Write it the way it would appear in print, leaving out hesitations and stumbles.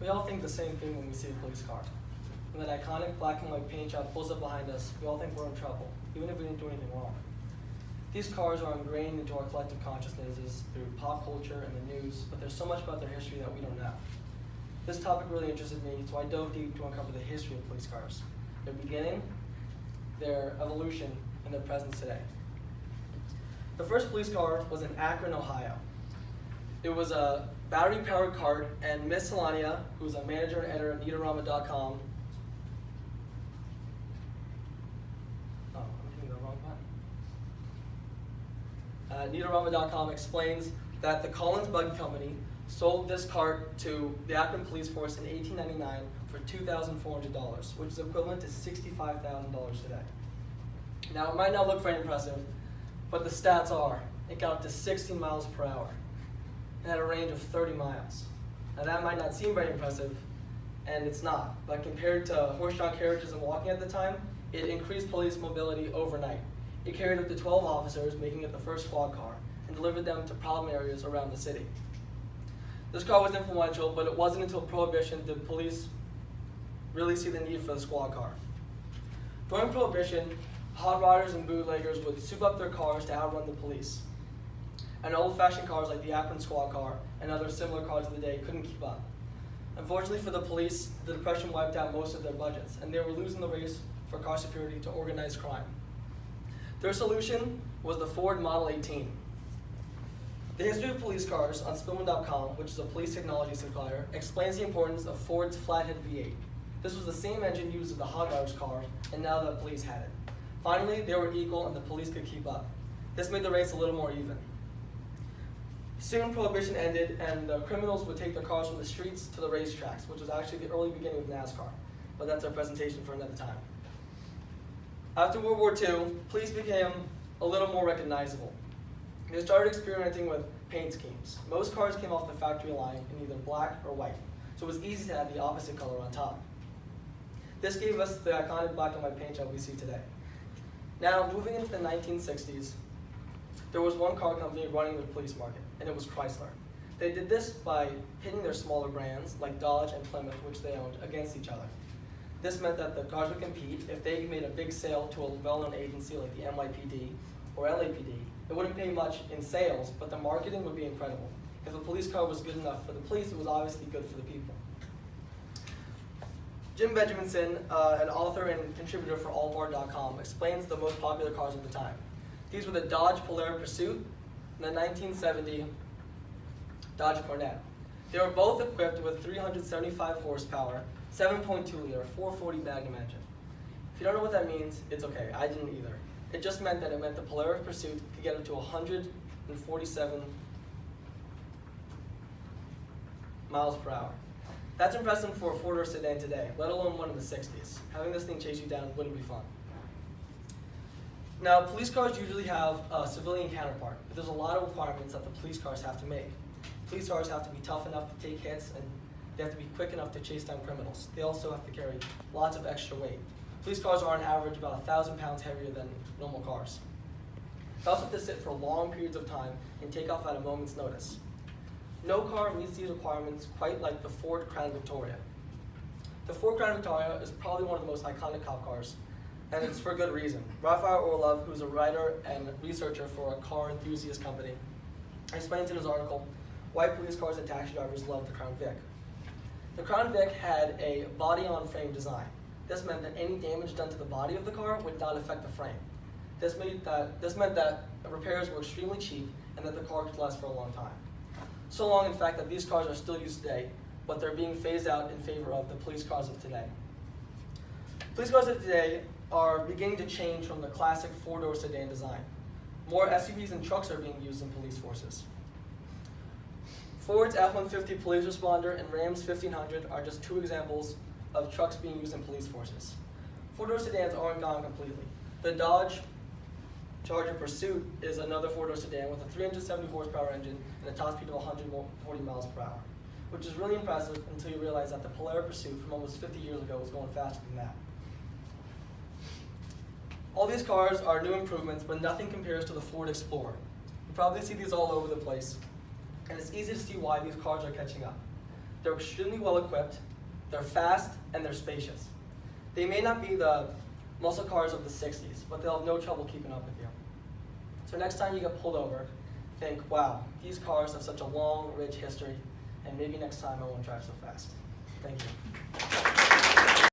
all think the same thing when we see a police car. When that iconic black and white paint job pulls up behind us, we all think we're in trouble, even if we didn't do anything wrong. These cars are ingrained into our collective consciousnesses through pop culture and the news, but there's so much about their history that we don't know. This topic really interested me, so I dove deep to uncover the history of police cars, their beginning, their evolution, and their presence today. The first police car was in Akron, Ohio. It was a battery-powered cart, and Miss Solania, who was a manager and editor at Neatorama.com, Neatorama.com explains that the Collins Buggy Company sold this cart to the Akron Police Force in 1899 for $2,400, which is equivalent to $65,000 today. Now, it might not look very impressive, but the stats are, it got up to 16 miles per hour and had a range of 30 miles. Now, that might not seem very impressive, and it's not, but compared to horse-drawn carriages and walking at the time, it increased police mobility overnight. It carried up to 12 officers, making it the first squad car, and delivered them to problem areas around the city. This car was influential, but it wasn't until Prohibition did police really see the need for the squad car. During Prohibition, hot rodders and bootleggers would soup up their cars to outrun the police. And old-fashioned cars like the Akron squad car and other similar cars of the day couldn't keep up. Unfortunately for the police, the Depression wiped out most of their budgets, and they were losing the race for car security to organized crime. Their solution was the Ford Model 18. The history of police cars on Spillman.com, which is a police technology supplier, explains the importance of Ford's flathead V8. This was the same engine used as the hot rodders car, and now the police had it. Finally, they were equal and the police could keep up. This made the race a little more even. Soon, Prohibition ended, and the criminals would take their cars from the streets to the racetracks, which was actually the early beginning of NASCAR. But that's our presentation for another time. After World War II, police became a little more recognizable. They started experimenting with paint schemes. Most cars came off the factory line in either black or white, so it was easy to add the opposite color on top. This gave us the iconic black and white paint job we see today. Now, moving into the 1960s, there was one car company running the police market, and it was Chrysler. They did this by pitting their smaller brands, like Dodge and Plymouth, which they owned, against each other. This meant that the cars would compete. If they made a big sale to a well-known agency like the NYPD or LAPD, it wouldn't pay much in sales, but the marketing would be incredible. If a police car was good enough for the police, it was obviously good for the people. Jim Benjaminson, an author and contributor for allbar.com, explains the most popular cars of the time. These were the Dodge Polara Pursuit and the 1970 Dodge Cornet. They were both equipped with 375 horsepower, 7.2 liter, 440 Magnum engine. If you don't know what that means, it's okay, I didn't either. It just meant that the Polaris Pursuit could get up to 147 miles per hour. That's impressive for a four-door sedan today, let alone one in the 60s. Having this thing chase you down wouldn't be fun. Now, police cars usually have a civilian counterpart, but there's a lot of requirements that the police cars have to make. Police cars have to be tough enough to take hits, and they have to be quick enough to chase down criminals. They also have to carry lots of extra weight. Police cars are on average about 1,000 pounds heavier than normal cars. They also have to sit for long periods of time and take off at a moment's notice. No car meets these requirements quite like the Ford Crown Victoria. The Ford Crown Victoria is probably one of the most iconic cop cars, and it's for good reason. Raphael Orlov, who's a writer and researcher for a car enthusiast company, explains in his article why police cars and taxi drivers love the Crown Vic. The Crown Vic had a body-on-frame design. This meant that any damage done to the body of the car would not affect the frame. This meant that repairs were extremely cheap and that the car could last for a long time. So long, in fact, that these cars are still used today, but they're being phased out in favor of the police cars of today. Police cars of today are beginning to change from the classic four-door sedan design. More SUVs and trucks are being used in police forces. Ford's F-150 police responder and Ram's 1500 are just two examples of trucks being used in police forces. Four-door sedans aren't gone completely. The Dodge Charger Pursuit is another four-door sedan with a 370 horsepower engine and a top speed of 140 miles per hour, which is really impressive until you realize that the Polara Pursuit from almost 50 years ago was going faster than that. All these cars are new improvements, but nothing compares to the Ford Explorer. You probably see these all over the place, and it's easy to see why these cars are catching up. they're extremely well equipped, they're fast, and they're spacious. They may not be the muscle cars of the 60s, but they'll have no trouble keeping up with you. So next time you get pulled over, think, wow, these cars have such a long, rich history, and maybe next time I won't drive so fast. Thank you.